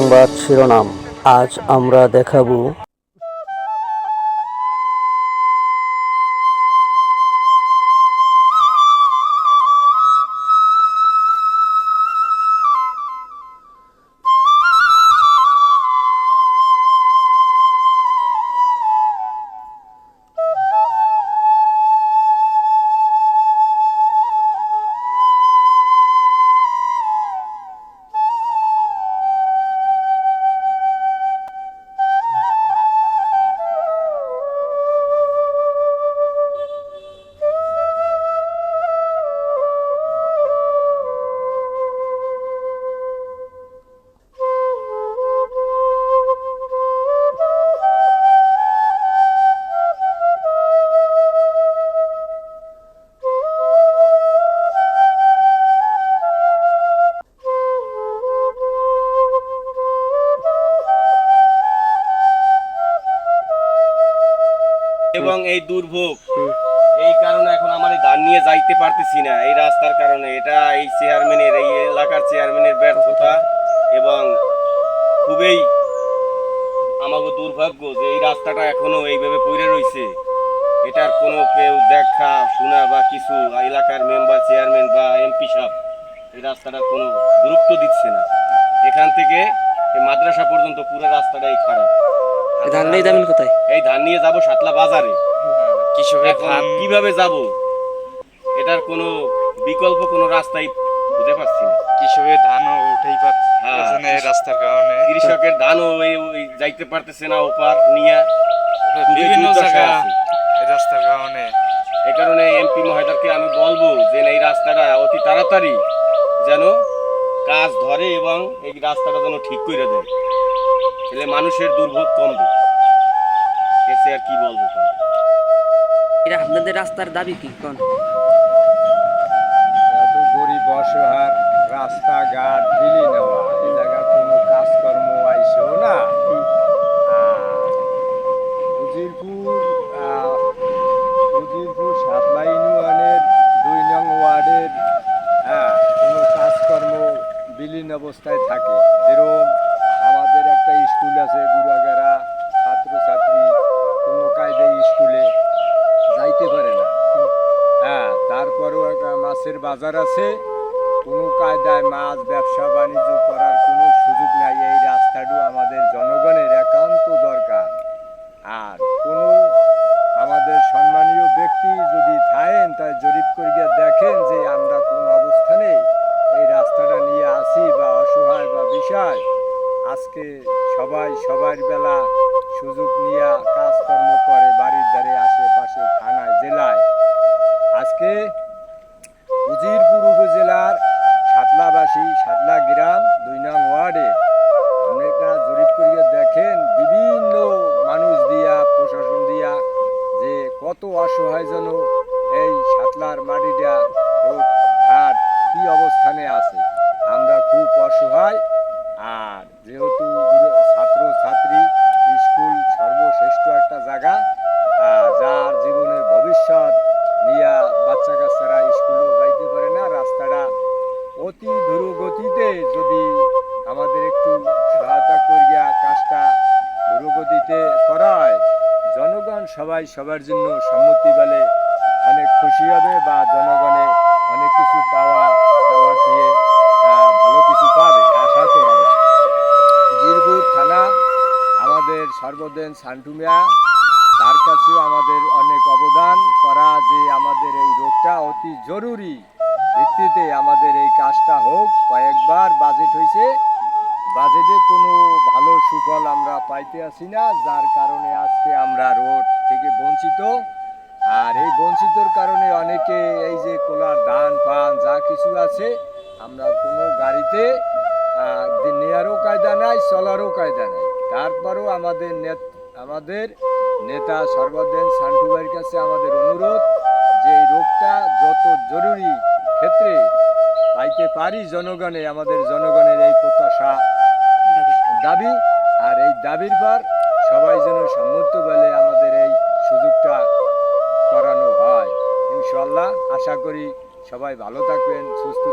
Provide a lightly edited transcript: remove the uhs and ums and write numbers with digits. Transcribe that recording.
সংবাদ শিরোনাম। আজ আমরা দেখাবো এবং এই দুর্ভোগ এই কারণে এখন আমার এই ধান নিয়ে যাইতে পারতেছি না এই রাস্তার কারণে। এটা এই চেয়ারম্যানের, এই এলাকার চেয়ারম্যানের ব্যর্থতা এবং খুবই আমাকে দুর্ভাগ্য যে এই রাস্তাটা এখনো এইভাবে পড়ে রয়েছে। এটার কোনো কেউ দেখা শোনা বা কিছু এলাকার মেম্বার, চেয়ারম্যান বা এমপি সাহেব এই রাস্তাটার কোনো গুরুত্ব দিচ্ছে না। এখান থেকে এই মাদ্রাসা পর্যন্ত পুরো রাস্তাটাই খারাপ। ধান নিয়ে যাবেন কোথায়? এই ধান নিয়ে যাব সাতলা বাজারে। কৃষকের এখন ধান কিভাবে যাব, এটার কোনো বিকল্প কোনো রাস্তাই খুঁজে পাচ্ছি না। কৃষকের ধানও উঠেই পাচ্ছে হ্যাঁ, না এই রাস্তার কারণে। কৃষকের ধানও ওই যাইতে পারতেছে না ওপার নিয়ে, বিভিন্ন দুর্দশায় জায়গা আছে। এই রাস্তার কারণে এই কারণে এমপি মহোদয়কে আমি বলবো যে এই রাস্তাটা অতি তাড়াতাড়ি যেন কাজ ধরে এবং এই রাস্তাটা যেন ঠিক করে দেয়, তাহলে মানুষের দুর্ভোগ কমবে। এসে আর কি বলবো। এটা আপনাদের রাস্তার দাবি কি কোন? এত গরিব অসহায় রাস্তাঘাট বিলি নেওয়া, এই জায়গার কোনো কাজকর্ম আইসেও না। আর উজিরপুর সাতলা ইউনিয়নের 2 নং ওয়ার্ডের কোনো কাজকর্ম বিলীন অবস্থায় থাকে। যেরকম আমাদের একটা স্কুল আছে গুড়াগাড়া, ছাত্রছাত্রী কোনো কায়দায় স্কুলে যাইতে পারে না। তারপরেও একটা মাছের বাজার আছে, কোনো কায়দায় মাছ ব্যবসা বাণিজ্য করার কোনো সুযোগ নাই। এই রাস্তাটা আমাদের জনগণের একান্ত দরকার। আর কোনো আমাদের সম্মানীয় ব্যক্তি যদি থাকেন, তাই জরিপ করিয়া দেখেন যে আমরা কোন অবস্থানে এই রাস্তাটা নিয়ে আসি বা অসহায় বা বিষয়। আজকে সবাই সবার বেলা সুযোগ নিয়ে কাজকর্ম করে বাড়ির ধারে, আশেপাশে, থানায়, জেলায়। আজকে উজিরপুর উপজেলার সাতলাবাসী, সাতলা গ্রাম 2 নং ওয়ার্ডে আপনারা জরিপ করিয়া দেখেন বিভিন্ন মানুষ দিয়া, প্রশাসন দিয়া, যে কত অসহায় যেন এই সাতলার মাটিটা, রোড ঘাট কী অবস্থানে আছে। আমরা খুব অসহায়। আর যেহেতু ছাত্রছাত্রী স্কুল সর্বশ্রেষ্ঠ একটা জায়গা, যার জীবনের ভবিষ্যৎ নিয়ে বাচ্চা কাচ্চারা স্কুলেও যাইতে পারে না। রাস্তাটা অতি দ্রুতগতিতে যদি আমাদের একটু সহায়তা করিয়া কাজটা দ্রুতগতিতে করা হয়, জনগণ সবাই সবার জন্য সম্মতি বলে অনেক খুশি হবে বা জনগণে অনেক কিছু পাওয়া দিয়ে ভালো কিছু পাবে আশা করা যায়। বীরপুর থানা আমাদের সর্বদিন সান্টু মিয়া, তার কাছেও আমাদের অনেক অবদান করা, যে আমাদের এই রোগটা অতি জরুরি ভিত্তিতে আমাদের এই কাজটা হোক। কয়েকবার বাজেট হয়েছে, বাজেটে কোনো ভালো সুফল আমরা পাইতে আসি না, যার কারণে আজকে আমরা রোড থেকে বঞ্চিত। আর এই বঞ্চিতর কারণে অনেকে এই যে কোলার ধান পান যা কিছু আছে, আমরা কোনো গাড়িতে নেওয়ারও কায়দা নাই, চলারও কায়দা নাই। তারপরেও আমাদের নেতা সর্বদিন সান্টু ভাইয়ের কাছে আমাদের অনুরোধ যে এই রোগটা যত জরুরি ক্ষেত্রে পাইতে পারি জনগণে, আমাদের জনগণের এই প্রত্যাশা দাবি। আর এই দাবির পর সবাই যেন সম্মত বলে আমাদের এই সুযোগটা করানো হয়। ইনশাআল্লাহ আশা করি সবাই ভালো থাকবেন, সুস্থ